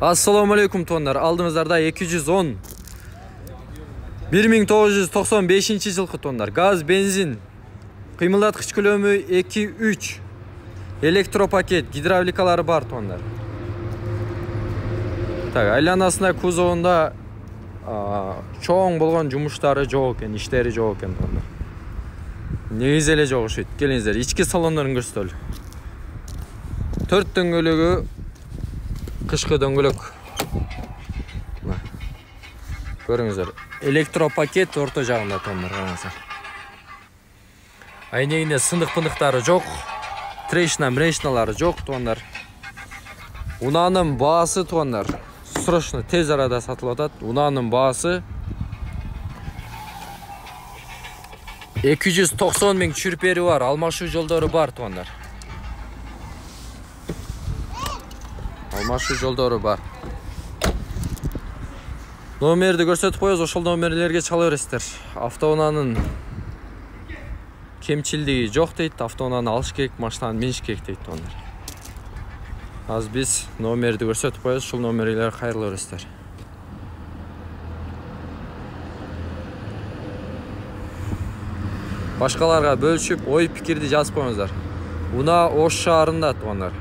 Assalamu alaikum tonlar. Aldığımızlarda 210 1995 жылқы tonlar. Gaz, benzin, kıyımlatqıç kөлемі 2-3, elektropaket, gidravlikalары бар tonlar. Айланасында кузовунда чоң болгон жумуштары жок экен, иштери жок экен tonlar. Негизи эле жок ошойт. Келиңиздер, ички салондорун көрсөтөлү. 4 дөңгөлөгү кышкы дөңгөлөк. Көрүңүздөр. Электропакет орто жагында tonlar, караңыздар. Айнегинде сындык-пындыктары жок. Трешна-мрешналары жок tonlar. Унаанын баасы tonlar. Срочно тез арада сатылып атат. Унаанын баасы 290 миң чүрпери бар, алмашуу жолдору бар tonlar. Алмашуу жолдору бар. Номерди көрсөтүп коебуз, ошол номерлерге чала бересиздер. Автоунаанын кемчилдиги жок дейт, автоунааны алыш керек, машинаны миниш керек дейт tonlar. Азыр биз номерди көрсөтүп коебуз, ушул номерлерге кайрыла бересиздер. Башкаларга бөлүшүп, ой пикирди жазып коюңуздар. Унаа Ош шаарында tonlar.